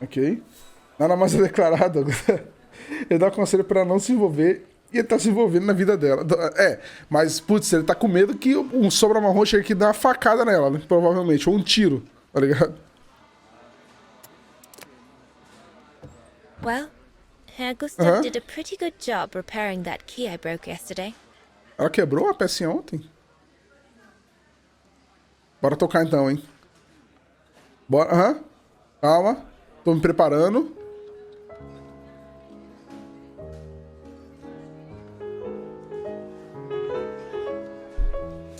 Ok. Nada mais é declarado. Ele dá conselho pra não se envolver e ele tá se envolvendo na vida dela. É, mas, putz, ele tá com medo que um sombra marrom chegue aqui e dê uma facada nela, né? Provavelmente. Ou um tiro, tá ligado? Well, Herr Gustav did a pretty good job repairing that key I broke yesterday. Ela quebrou uma pecinha ontem? Bora tocar então, hein? Bora, calma. Tô me preparando.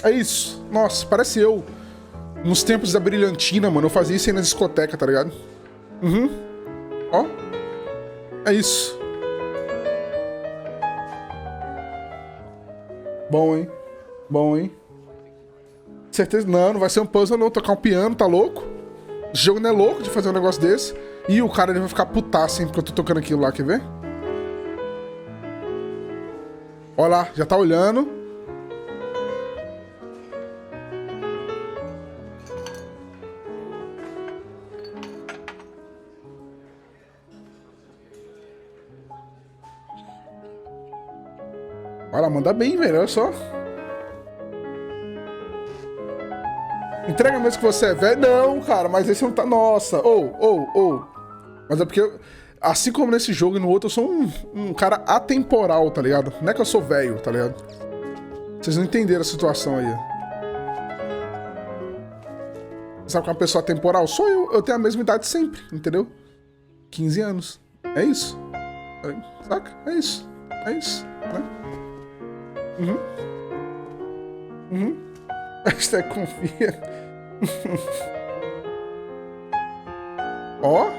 É isso. Nossa, parece eu. Nos tempos da brilhantina, mano. Eu fazia isso aí na discoteca, tá ligado? Ó. É isso. Bom, hein? Bom, hein? Certeza. Não vai ser um puzzle não. Tocar um piano, tá louco? Esse jogo não é louco de fazer um negócio desse. E o cara ele vai ficar putaço, hein? Porque eu tô tocando aquilo lá, quer ver? Olha lá, já tá olhando. Olha, manda bem, velho, olha só. Entrega mesmo que você é velho? Não, cara, mas esse não tá... Nossa, Mas é porque, assim como nesse jogo e no outro, eu sou um cara atemporal, tá ligado? Não é que eu sou velho, tá ligado? Vocês não entenderam a situação aí. Sabe que uma pessoa atemporal? Sou eu tenho a mesma idade sempre, entendeu? 15 anos. É isso. Saca? É isso, né? Hashtag confia. Ó.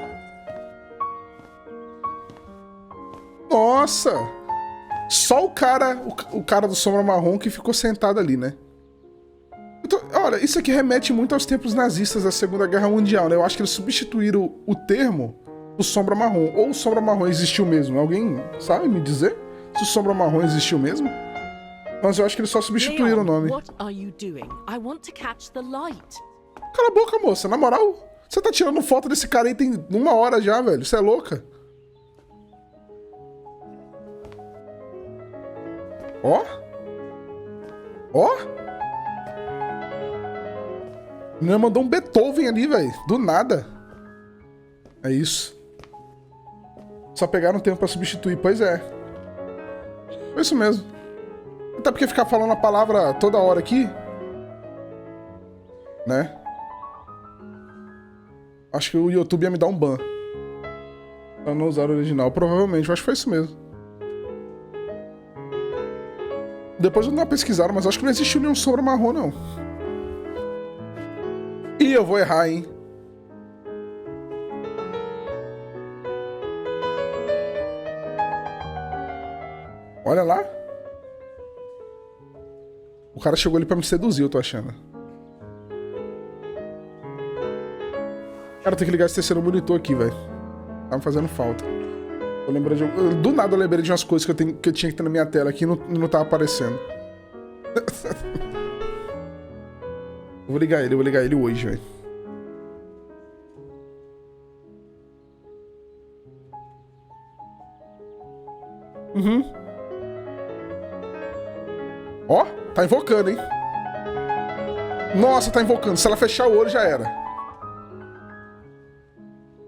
Nossa. Só o cara do sombra marrom que ficou sentado ali, né? Olha, isso aqui remete muito aos tempos nazistas da Segunda Guerra Mundial, né? Eu acho que eles substituíram o termo do sombra marrom. Ou o sombra marrom existiu mesmo? Alguém sabe me dizer se o sombra marrom existiu mesmo? Mas eu acho que eles só substituíram o nome. Cala a boca, moça. Na moral, você tá tirando foto desse cara aí tem 1 hora já, velho. Você é louca? Ó. Ó. A menina mandou um Beethoven ali, velho. Do nada. É isso. Só pegaram tempo pra substituir. Pois é. Foi isso mesmo. Até porque ficar falando a palavra toda hora aqui, né? Acho que o YouTube ia me dar um ban pra não usar o original. Provavelmente, eu acho que foi isso mesmo. Depois eu não pesquisaram, mas acho que não existiu nenhum sombra marrom, não. Ih, eu vou errar, hein? Olha lá. O cara chegou ali pra me seduzir, eu tô achando. Cara, tem que ligar esse terceiro monitor aqui, velho. Tá me fazendo falta. Tô lembrando de... Do nada eu lembrei de umas coisas que eu tinha que ter na minha tela aqui e não tava aparecendo. Eu vou ligar ele hoje, velho. Ó, tá invocando, hein? Nossa, tá invocando. Se ela fechar o olho, já era.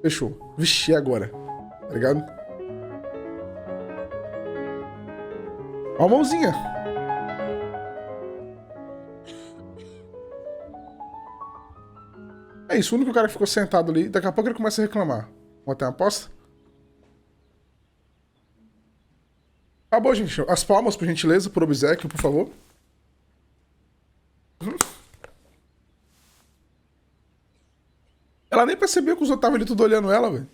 Fechou. Vixe, e agora? Tá ligado? Ó a mãozinha. É isso, o único cara que ficou sentado ali. Daqui a pouco ele começa a reclamar. Vamos ter uma aposta? Acabou, gente. As palmas, por gentileza, por obséquio, por favor. Ela nem percebeu que os outros estavam ali tudo olhando ela, velho.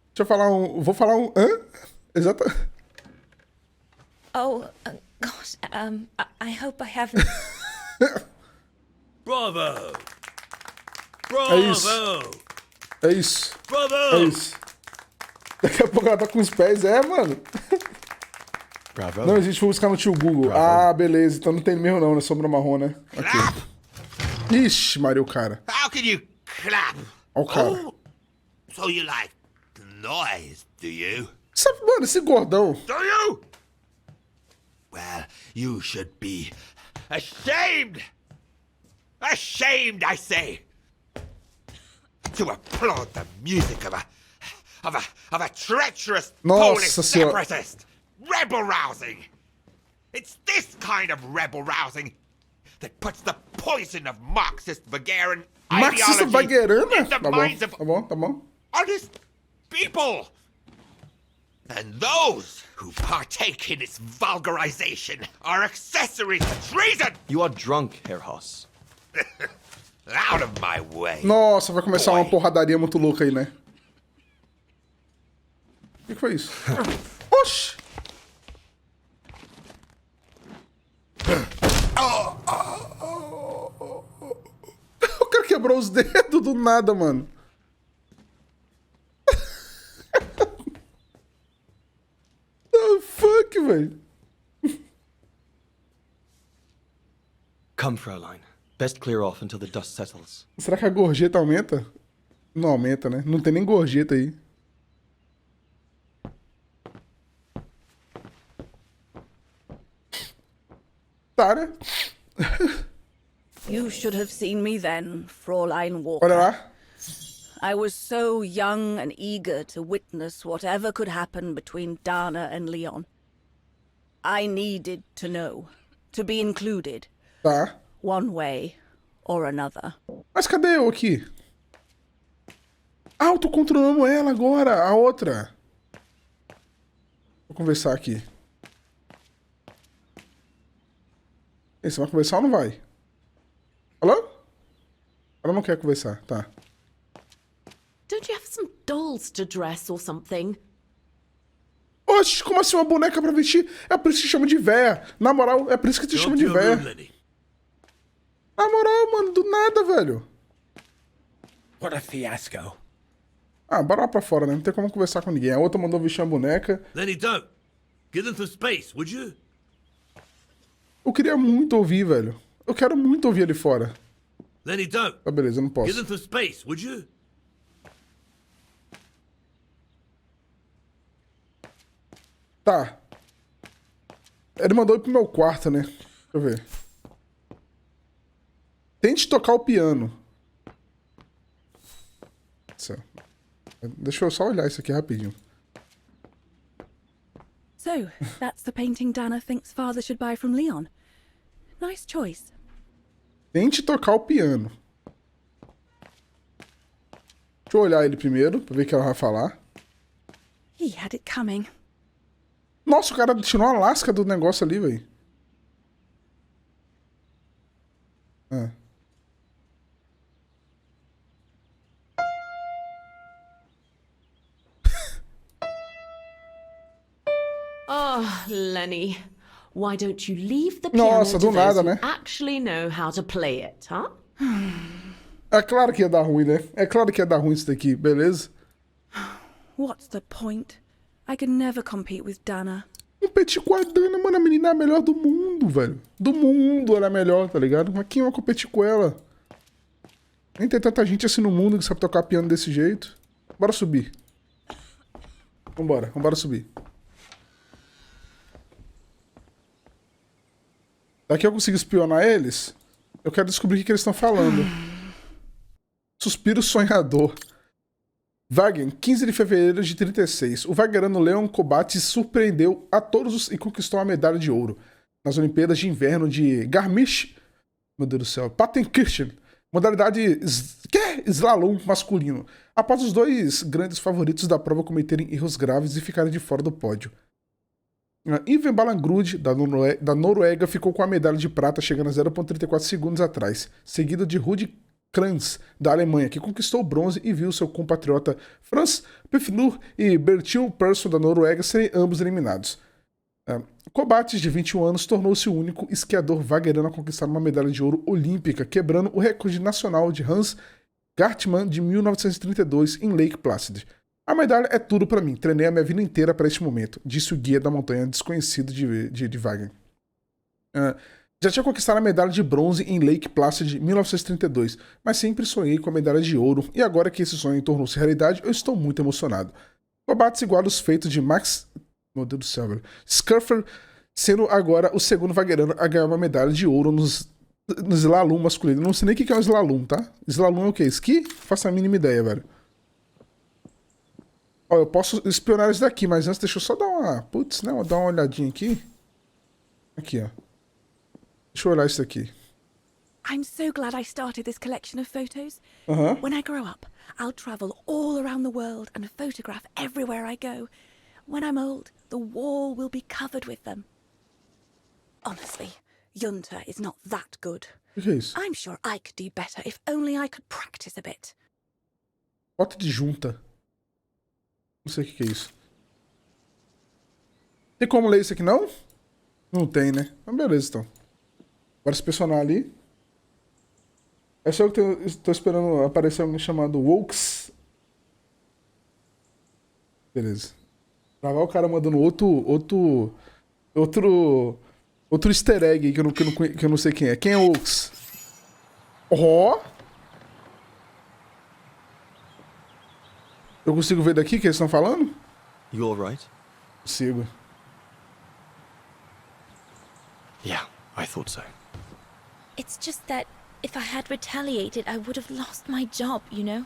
Deixa eu falar um... Vou falar um... Hã? Exato. Oh, gosh, I hope I haven't... Bravo! É isso. É isso. Bravo! É isso. Daqui a pouco ela tá com os pés. É, mano. Bravo. Não existe, vou buscar no tio Google. Bravo. Ah, beleza. Então não tem mesmo não, né? Sombra marrom, né? Ok. Ixi, Maria, o cara. How can you clap? Ó o cara. Oh, so you like noise, do you? Sabe, mano, esse gordão. Do you? Well, you should be ashamed. Ashamed, I say. To applaud the music of a treacherous Polish Nossa senhora. separatist. Rebel rousing. It's this kind of rebel rousing that puts the poison of Marxist Wagerian Marxista ideology Wageriana? in the Tá minds bom, of tá bom, tá bom. honest people. And those who partake in its vulgarization are accessories to treason. You are drunk, Herr Hoss. Out of my way. Nossa, vai começar uma Boy. porradaria muito louca aí, né? O que foi isso? Oxi! O cara quebrou os dedos do nada, mano. Oh, fuck, velho. Come, Fräulein. Best clear off until the dust settles. Será que a gorjeta aumenta? Não aumenta, né? Não tem nem gorjeta aí. Tá, né? You should have seen me then, Fräulein Walker. Olha lá. I was so young and eager to witness whatever could happen between Dana and Leon. I needed to know, to be included, Tá. one way or another. Mas cadê eu aqui? Ah, eu tô controlando ela agora, a outra. Vou conversar aqui. E você vai conversar ou não vai? Alô? Ela não quer conversar, tá. Don't you have some dolls to dress or something? Oxe, como assim uma boneca pra vestir? É por isso que chama de véia. Na moral, é por isso que te chama de véia. Lenny. Na moral, mano, do nada, velho. What a fiasco. Ah, bora lá pra fora, né? Não tem como conversar com ninguém. A outra mandou vestir uma boneca. Lenny, don't. Give them some space, would you? Eu queria muito ouvir, velho. Eu quero muito ouvir ali fora. Lenny, don't. Tá, beleza, eu não Give posso. them some space, would you? Tá. Ele mandou ir pro meu quarto, né? Deixa eu ver. Tente tocar o piano. Deixa eu só olhar isso aqui rapidinho. So, that's the painting Dana thinks father should buy from Leon. Nice choice. Tente tocar o piano. Deixa eu olhar ele primeiro, pra ver o que ela vai falar. He had it coming. Nossa, o cara tirou uma lasca do negócio ali, velho. Ah. Oh, Lenny. Why don't you leave the piano Nossa, to do those nada, who né? actually know how to play it, huh? É claro que ia dar ruim, né? É claro que ia dar ruim isso daqui, beleza? What's the point? I could never compete with Dana. Competir com a Dana, mano, a menina é a melhor do mundo, velho. Do mundo ela é a melhor, tá ligado? Mas quem vai competir com ela? Nem tem tanta gente assim no mundo que sabe tocar piano desse jeito. Bora subir. Vambora subir. Daqui eu consigo espionar eles. Eu quero descobrir o que eles estão falando. Suspiro sonhador. Wagen, 15 de fevereiro de 36. O Wagnerano Leon Kobat surpreendeu a todos e conquistou a medalha de ouro nas Olimpíadas de Inverno de Garmisch. Meu Deus do céu. Partenkirchen. Modalidade slalom masculino. Após os dois grandes favoritos da prova cometerem erros graves e ficarem de fora do pódio. Ivan Balangrud, da Noruega, ficou com a medalha de prata, chegando a 0,34 segundos atrás, seguido de Rudi Kranz, da Alemanha, que conquistou o bronze e viu seu compatriota Frans Pifnur e Bertil Persson, da Noruega, serem ambos eliminados. Kobat, de 21 anos, tornou-se o único esquiador wagnerano a conquistar uma medalha de ouro olímpica, quebrando o recorde nacional de Hans Gartmann de 1932 em Lake Placid. A medalha é tudo pra mim. Treinei a minha vida inteira pra este momento, disse o guia da montanha desconhecido de Wagner. Já tinha conquistado a medalha de bronze em Lake Placid de 1932, mas sempre sonhei com a medalha de ouro, e agora que esse sonho tornou-se realidade, eu estou muito emocionado. Combates igual aos feitos de Max... Meu Deus do céu, velho. Scuffer, sendo agora o segundo vagueirano a ganhar uma medalha de ouro no slalom masculino. Não sei nem o que é um slalom, tá? Slalom é o quê? Esqui? Faço a mínima ideia, velho. Ó, eu posso espionar isso daqui, mas antes deixa eu só dar uma... Putz, né? Vou dar uma olhadinha aqui. Aqui, ó. Deixa eu olhar isso aqui. I'm so glad I started this collection of photos. Aham. When I grow up, I'll travel all around the world and photograph everywhere I go. When I'm old, the wall will be covered with them. Honestly, Junta is not that good. O que é isso? I'm sure I could do better if only I could practice a bit. Foto de junta. Não sei o que é isso. Tem como ler isso aqui, não? Não tem, né? Mas beleza, então. Bora inspecionar ali. É só que eu estou esperando aparecer alguém chamado Wokes. Beleza. Pra lá o cara mandando outro easter egg aí que eu não sei quem é. Quem é Wokes? Ó! Eu consigo ver daqui o que eles estão falando? You all right? Consigo. Yeah, I thought so. It's just that if I had retaliated, I would have lost my job, you know?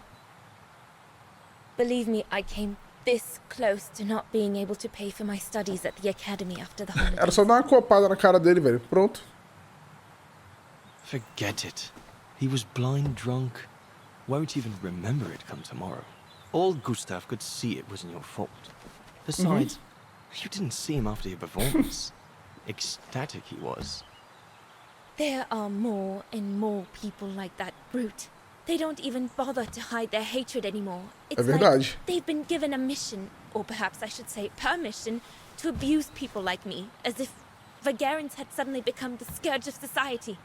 Believe me, I came this close to not being able to pay for my studies at the academy after the holidays. Era só dar uma copada na cara dele, velho. Pronto. Forget it. He was blind drunk. Won't even remember it come tomorrow. Old Gustav could see it wasn't your fault. Besides, you didn't see him after your performance. Ecstatic he was. There are more and more people like that brute. They don't even bother to hide their hatred anymore. It's verdade. like they've been given a mission, or perhaps I should say permission, to abuse people like me, as if Vagarans had suddenly become the scourge of society.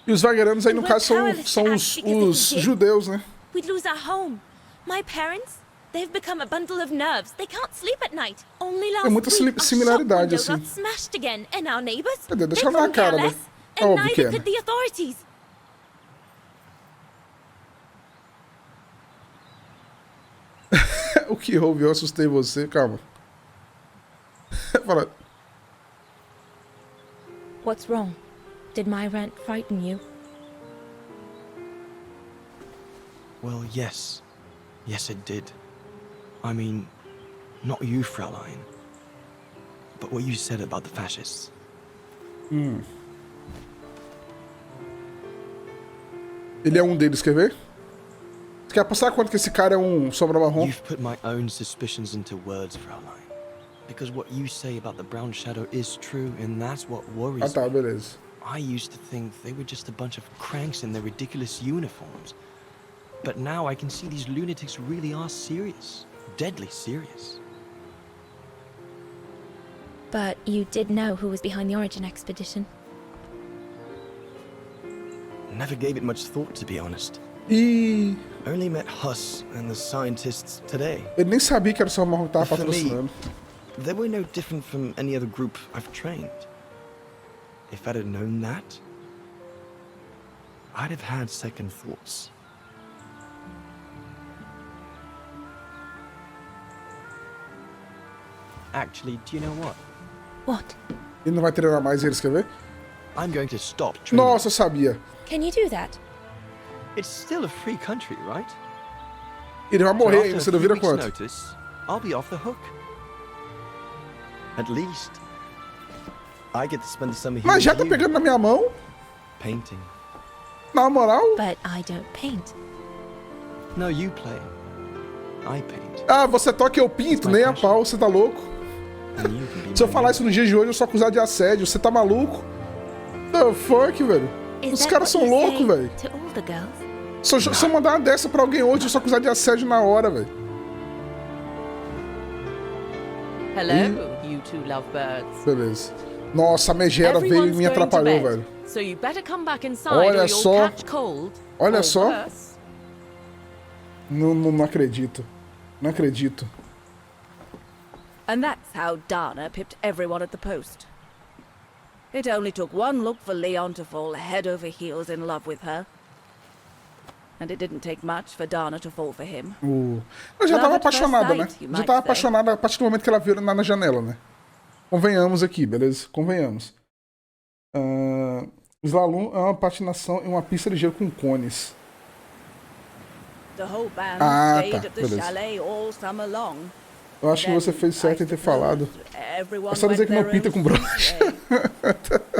E os vagueiranos aí, no caso, são os judeus, né? We'd lose our home. My parents, they've become a bundle of nerves. They can't sleep at night. Only last muita week, our similaridade, shop window assim. got smashed again, and our neighbors, Cadê? they Deixa eu ver a couldn't care cara, less, né? and Óbvio que neither é. could the authorities. O que houve? Eu assustei você, calma. Fala. What's wrong? Did my rant frighten you? Well, yes. Yes, it did. I mean, not you, Fraulein. But what you said about the fascists. Ele é um deles, quer ver? Você quer passar quanto que esse cara é um sombra marrom? You've put my own suspicions into words, Fraulein. Because what you say about the brown shadow is true, and that's what worries Ah, tá, me. beleza. I used to think they were just a bunch of cranks in their ridiculous uniforms. But now I can see these lunatics really are serious. Deadly serious. But you did know who was behind the Origin expedition. Never gave it much thought, to be honest. E Only met Huss and the scientists today. ele nem sabia que era o sombra marrom que tava For me, patrocinando. they were no different from any other group I've trained. If I'd have known that, I'd have had second thoughts. Actually, do you know what? What? Ele não vai treinar mais eles, quer ver? I'm going to stop training. Nossa, eu sabia. Can you do that? It's still a free country, right? Ele vai So morrer after ainda, a você não few vira weeks' quanto? notice, I'll be off the hook. At least, I get to spend the summer here Mas já with tá you, pegando na minha mão? painting. Na moral? But I don't paint. No, you play. I paint. Ah, você toca e eu pinto, nem a pau, você tá louco? And you can be Se eu my falar isso no dia de hoje, eu sou acusado de assédio. Você tá maluco? The fuck, velho? Is Os that caras what são you loucos, say velho. to all the girls? Se eu mandar uma dessa pra alguém hoje, eu sou acusado de assédio na hora, velho. Hello, you two lovebirds. Beleza. Nossa, a megera veio e Everyone's me going to atrapalhou, bed, velho. so you better come back inside Olha or you'll só. catch cold. Olha or só. worse. Não acredito. Não acredito. And that's how Dana pipped everyone at the post. It only took one look for Leon to fall head over heels in love with her. And it didn't take much for Dana to fall for him. Eu já tava apaixonada, né? Já tava apaixonada a partir do momento que ela viu ele na janela, né? Convenhamos aqui, beleza? Convenhamos. Slalom é uma patinação em uma pista de gelo com cones. The whole band Ah, stayed tá, at the beleza. chalet all summer long. Eu acho que você fez certo em ter falado. É só dizer que não pinta com broche.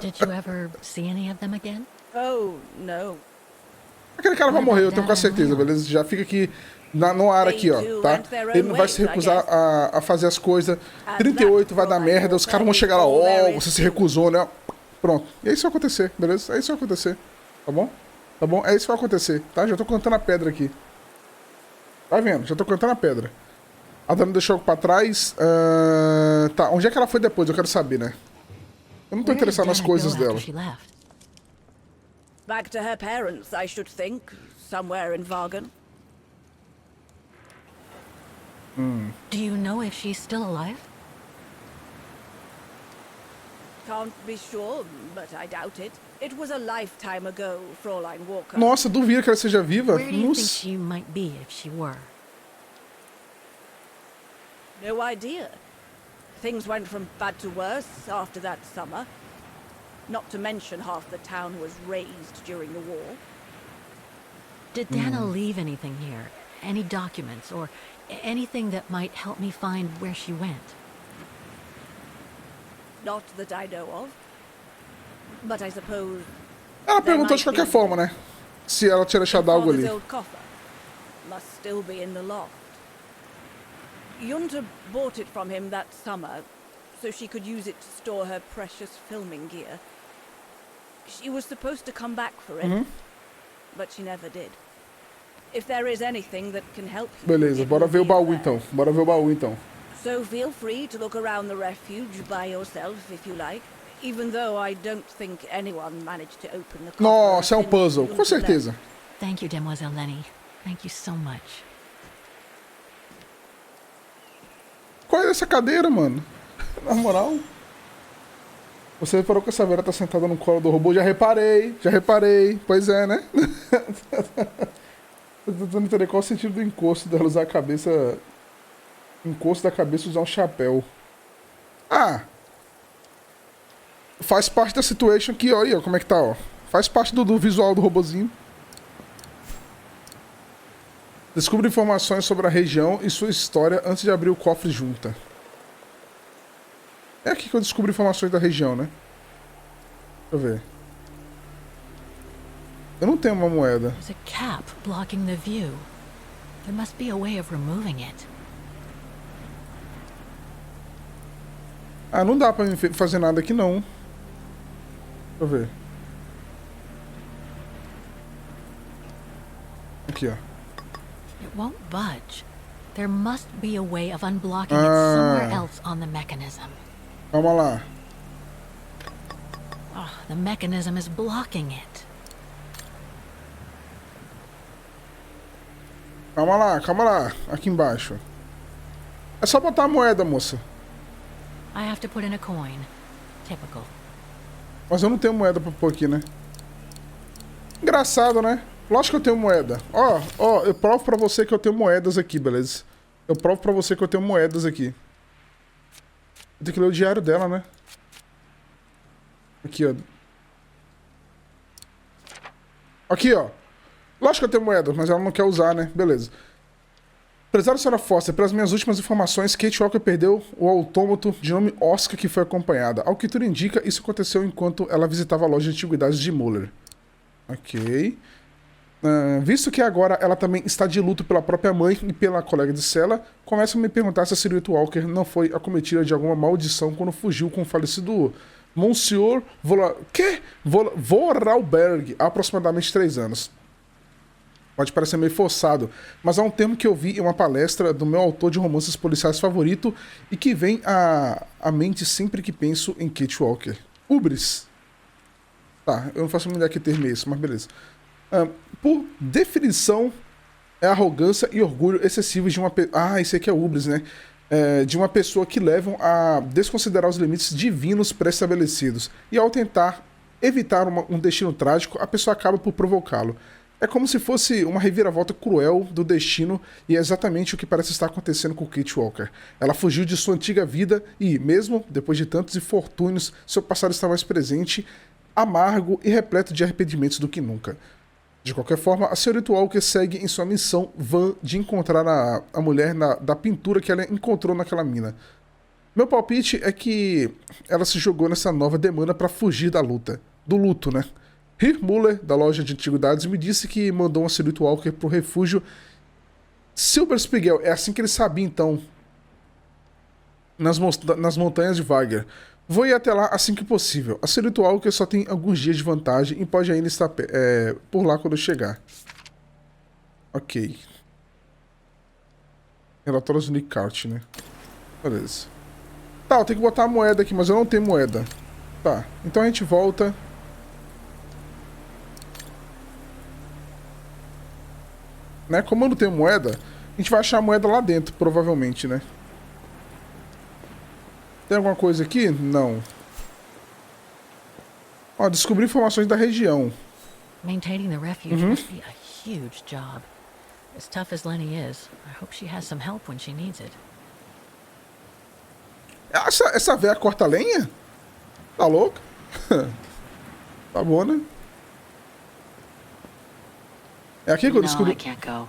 Did you ever see any of them again? Oh, no. Aquele cara vai morrer, eu tenho quase certeza, beleza? Já fica aqui no ar aqui, ó, tá? Ele não vai se recusar a fazer as coisas. 38 vai dar merda, os caras vão chegar lá, ó, você se recusou, né? Pronto. E é isso que vai acontecer, beleza? É isso que vai acontecer. Tá bom? Tá bom? É isso que vai acontecer, tá? Já tô cantando a pedra aqui. Tá vendo? Já tô cantando a pedra. A Dana deixou pra trás. Tá, onde é que ela foi depois? Eu quero saber, né? Eu não tô interessado nas coisas dela. Back to her parents, I should think. Somewhere in Vargan. Do you know if she's still alive? Can't be sure, but I doubt it. It was a lifetime ago, Fräulein Walker. Nossa, duvido que ela seja viva. Where do you think Nossa. she might be if she were? No idea. Things went from bad to worse after that summer. Not to mention half the town was razed during the war. Did Dana leave anything here? Any documents or anything that might help me find where she went? Not that I know of. But I suppose Ela perguntou de qualquer forma, né? Se ela tinha deixado algo ali. father's old coffer must still be in the loft. Junta bought it from him that summer, so she could use it to store her precious filming gear. She was supposed to come back for it, but she never did. If there is anything that can help you, Beleza, it bora will ver o be baú there. então. Bora ver o baú então. So feel free to look around the refuge by yourself if you like, even though I don't think anyone managed to open the coffer. Nossa, é um since puzzle, Junta com certeza. left. Thank you, Demoiselle Lenny. Thank you so much. Qual é essa cadeira, mano? Na moral. Você reparou que essa Vera tá sentada no colo do robô? Já reparei. Pois é, né? Eu tô tentando entender qual o sentido do encosto dela usar a cabeça... Encosto da cabeça usar um chapéu. Ah! Faz parte da situation aqui, ó. Aí, ó, como é que tá, ó. Faz parte do visual do robozinho. Descubra informações sobre a região e sua história antes de abrir o cofre junta. É aqui que eu descubro informações da região, né? Deixa eu ver. Eu não tenho uma moeda. There's a cap blocking the view. There must be a way of removing it. Ah, não dá pra fazer nada aqui, não. Deixa eu ver. Aqui, ó. It won't budge. There must be a way of unblocking it somewhere else on the mechanism. Calma lá. Oh, the mechanism is blocking it. Calma lá. Aqui embaixo. É só botar a moeda, moça. I have to put in a coin. Typical. Mas eu não tenho moeda pra pôr aqui, né? Engraçado, né? Lógico que eu tenho moeda. Ó, eu provo pra você que eu tenho moedas aqui, beleza? Eu provo pra você que eu tenho moedas aqui. Tem que ler o diário dela, né? Aqui, ó. Aqui, ó. Lógico que eu tenho moeda, mas ela não quer usar, né? Beleza. Prezada senhora Foster, pelas minhas últimas informações, Kate Walker perdeu o autômato de nome Oscar que foi acompanhada. Ao que tudo indica, isso aconteceu enquanto ela visitava a loja de antiguidades de Muller. Ok. Visto que agora ela também está de luto pela própria mãe e pela colega de cela, começa a me perguntar se a senhorita Walker não foi acometida de alguma maldição quando fugiu com o falecido Monsieur Vorarlberg há aproximadamente 3 anos. Pode parecer meio forçado, mas é um termo que eu vi em uma palestra do meu autor de romances policiais favorito e que vem à mente sempre que penso em Kate Walker. Ubris. Tá, eu não faço a ideia que termo é esse, mas beleza. Por definição, é arrogância e orgulho excessivos de uma pessoa... Ah, esse aqui é ubris, né? de uma pessoa que levam a desconsiderar os limites divinos pré-estabelecidos. E ao tentar evitar um destino trágico, a pessoa acaba por provocá-lo. É como se fosse uma reviravolta cruel do destino, e é exatamente o que parece estar acontecendo com Kate Walker. Ela fugiu de sua antiga vida e, mesmo depois de tantos infortúnios, seu passado está mais presente, amargo e repleto de arrependimentos do que nunca. De qualquer forma, a senhorita Walker segue em sua missão vã de encontrar a mulher da pintura que ela encontrou naquela mina. Meu palpite é que ela se jogou nessa nova demanda para fugir da luta. Do luto, né? Muller, da loja de antiguidades, me disse que mandou uma senhorita Walker pro refúgio Silberspiegel. É assim que ele sabia, então. Nas montanhas de Weiger. Vou ir até lá assim que possível. A senhorita Walker só tem alguns dias de vantagem e pode ainda estar por lá quando eu chegar. Ok. Relatórios do Nick Cart, né? Beleza. Tá, eu tenho que botar a moeda aqui, mas eu não tenho moeda. Tá, então a gente volta. Né? Como eu não tenho moeda, a gente vai achar a moeda lá dentro, provavelmente, né? Tem alguma coisa aqui? Não. Ó, descobri informações da região. Maintaining the refuge must be a huge job. As tough as Lenny is, I hope she has some help when she needs it. Essa véia corta lenha? Tá louca? Tá bom, né? É aqui que eu descobri...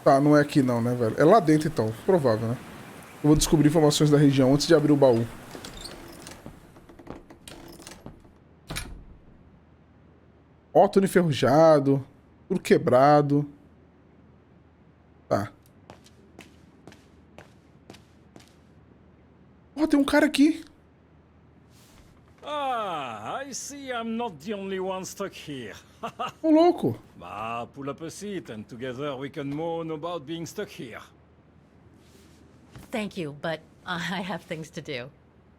Tá, não é aqui não, né, velho? É lá dentro, então. Provável, né? Eu vou descobrir informações da região antes de abrir o baú. Ó, tudo enferrujado. Tudo quebrado. Tá. Ó, tem um cara aqui. Ah, I see I'm not the only one stuck here. Ô, louco. Bah, pull up a seat and together we can moan about being stuck here. Thank you, but I have things to do.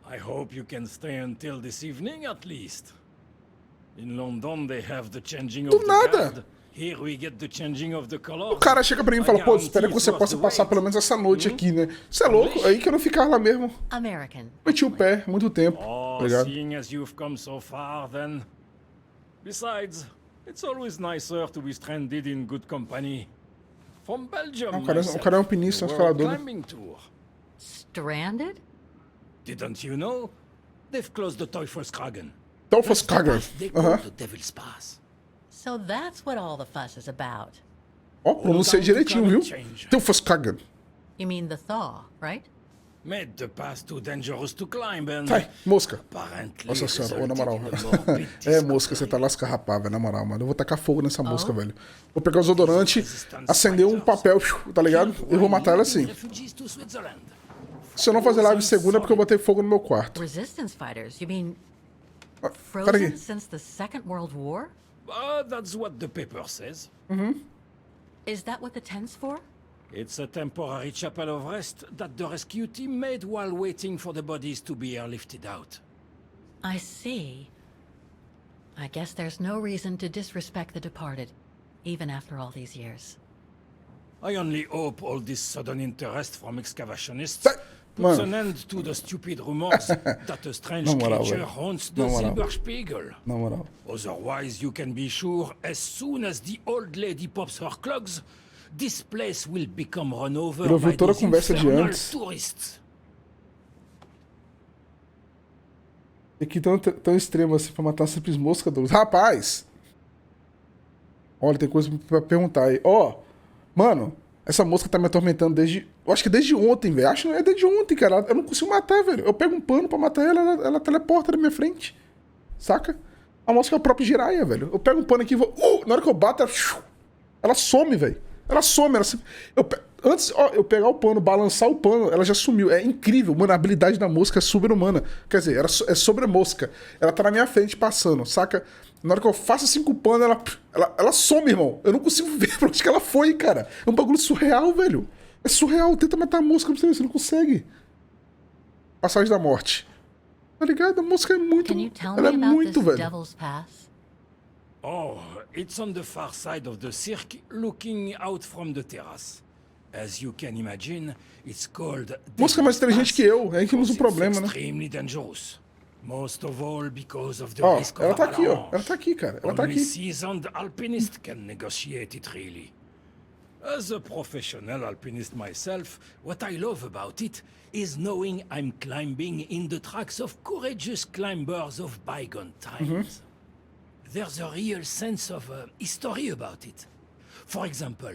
I hope you can stay until this evening at least. In London they have the changing of the guard. Here we get the changing of the colors. O cara chega pra mim e fala, pô, espera que você possa passar pelo menos essa noite aqui, né? Você é louco? Aí que eu não ficar lá mesmo. American. Meti o pé, muito tempo. Oh, seeing as you've come so far then. Besides, it's always nicer to be stranded in good company. From Belgium, O cara é um alpinista, um escalador. Stranded? Didn't you know? They've closed the Teufelskragen. Teufelskragen. They call the Devil's Pass. So that's what all the fuss is about. Ó, pronunciei direitinho, viu? Teufelskragen. You mean the thaw, right? Made the pass too dangerous to climb and... Sai, mosca. Apparently Nossa senhora, ô, na moral. resulted in a É, mosca, você tá lasca rapaz, velho, na moral, mano. Eu vou tacar fogo nessa mosca, velho. Vou pegar os odorantes, acender um papel, tá ligado? E vou matar ela assim. refugees to Switzerland. Se eu não fazer live segunda é porque eu botei fogo no meu quarto. Resistance fighters? You mean Pera frozen aqui. since the Second World War? That's what the paper says. Is that what the tent's for? It's a temporary chapel of rest that the rescue team made while waiting for the bodies to be airlifted out. I see. I guess there's no reason to disrespect the departed, even after all these years. I only hope all this sudden interest from excavationists Sai, puts mano. an end to the stupid rumors that a strange Na moral, creature velho. haunts the Na moral. Silberspiegel. Na moral. Otherwise, you can be sure as soon as the old lady pops her clogs, this place will become run over Ele ouviu by toda a those conversa de infernal antes. tourists. Aqui tão extremo assim pra matar simples mosca, Douglas. Rapaz! Olha, tem coisa pra perguntar aí. Ó, mano, essa mosca tá me atormentando desde... Eu acho que desde ontem, velho. Acho que não é desde ontem, cara. Eu não consigo matar, velho. Eu pego um pano pra matar ela, ela teleporta na minha frente. Saca? A mosca é o próprio Jiraiya, velho. Eu pego um pano aqui e vou... na hora que eu bato, ela some, velho. Ela some. Antes, ó, eu pegar o pano, balançar o pano, ela já sumiu. É incrível, mano. A habilidade da mosca é sobre-humana. Quer dizer, é sobre a mosca. Ela tá na minha frente passando, saca? Na hora que eu faço assim com o pano, ela some, irmão. Eu não consigo ver pra onde que ela foi, cara. É um bagulho surreal, velho. É surreal. Tenta matar a mosca pra você ver, você não consegue. Passagem da morte. Tá ligado? A mosca é muito... Can you tell Ela é me about muito, this velho. Devil's Pass? Oh, it's on the far side of the cirque, looking out from the terrace. As you can imagine, it's called Música é mais inteligente que eu, é aí que temos um problema, né? extremely dangerous. Most of all because of the Ó, risk ela of tá aqui, ó. avalanche. Ela tá aqui, cara. Ela tá Only aqui. seasoned alpinist can negotiate it really. As a professional alpinist myself, what I love about it is knowing I'm climbing in the tracks of courageous climbers of bygone times. There's a real sense of history about it. For example,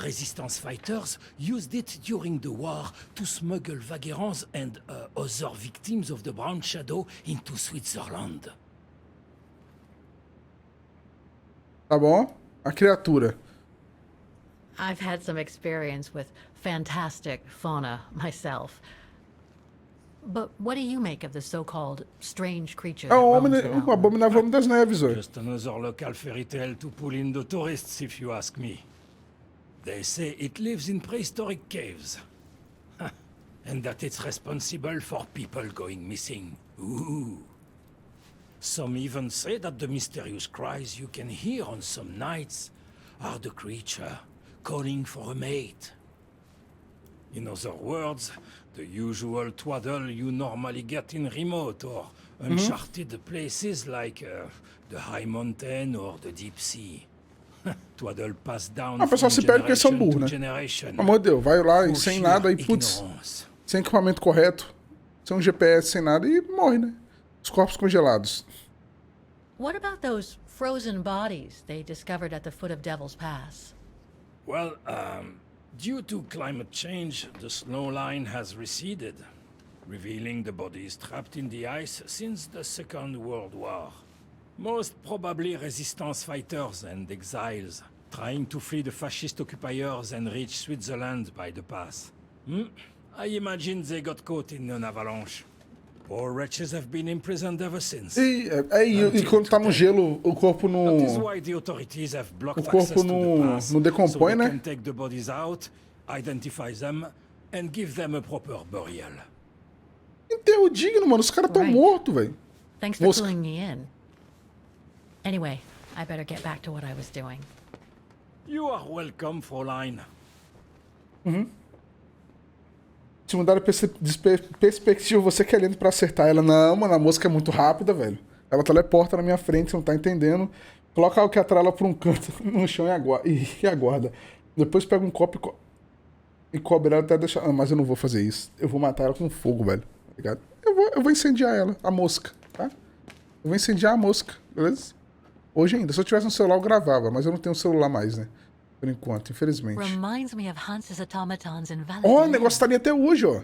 resistance fighters used it during the war to smuggle vagrants and other victims of the Brown Shadow into Switzerland. Tá bom? A criatura. I've had some experience with fantastic fauna myself. But what do you make of the so-called strange creature É that o roams homem, around? o abominável homem das neves, ó. Just another local fairy tale to pull in the tourists, if you ask me. They say it lives in prehistoric caves. And that it's responsible for people going missing. Ooh. Some even say that the mysterious cries you can hear on some nights are the creature calling for a mate. In other words, the usual twaddle you normally get in remote or uncharted places like the high mountain or the deep sea. Twaddle passed down Ah, o pessoal from se perde porque são generation burros, to né? generation. Pelo amor de Deus, vai lá e For sem sheer nada e putz, ignorance. sem equipamento correto, sem um GPS, sem nada e morre, né? Os corpos congelados. What about those frozen bodies they discovered at the foot of Devil's Pass? Well, due to climate change, the snow line has receded, revealing the bodies trapped in the ice since the Second World War. Most probably resistance fighters and exiles, trying to flee the fascist occupiers and reach Switzerland by the pass. I imagine they got caught in an avalanche. Poor wretches have been imprisoned ever since. E quando tá no gelo, o corpo não. That is why the authorities have blocked O corpo access to the não pass, decompõe, so they né? can take the bodies out, identify them, and give them a proper burial. Enterro digno, mano. Os caras tão Right. mortos, velho. Thanks for Mosca. filling me in. Anyway, I better get back to what I was doing. You are welcome, Fräulein. Se mudar a perspectiva, você que é lento pra acertar ela. Não, mano, a mosca é muito rápida, velho. Ela teleporta na minha frente, você não tá entendendo. Coloca o que atrai ela pra um canto no chão e aguarda. Depois pega um copo e cobre ela até deixar. Ah, mas eu não vou fazer isso. Eu vou matar ela com fogo, velho. Tá ligado? Eu vou incendiar ela, a mosca, tá? Eu vou incendiar a mosca, beleza? Hoje ainda. Se eu tivesse um celular, eu gravava, mas eu não tenho celular mais, né? Por enquanto, infelizmente. Reminds me of Hans's automatons in Valentine. Ó, o negócio tá ali até hoje, ó.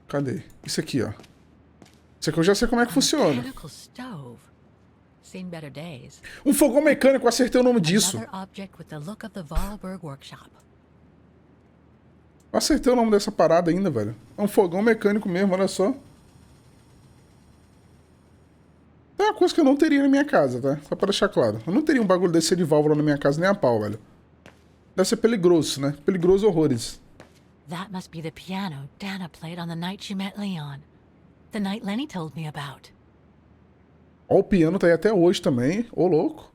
Cadê? Isso aqui, ó. Isso aqui eu já sei como é que funciona. Mechanical stove. Seen better days. Um fogão mecânico, eu acertei o nome disso. Another object with the look of the Vorarlberg workshop. Eu acertei o nome dessa parada ainda, velho. É um fogão mecânico mesmo, olha só. É uma coisa que eu não teria na minha casa, tá? Só pra deixar claro. Eu não teria um bagulho desse de válvula na minha casa nem a pau, velho. Deve ser peligroso, né? Peligroso horrores. That must be the piano Dana played on the night she met Leon. The night Lenny told me about. Ó, o piano tá aí até hoje também. Ô, louco.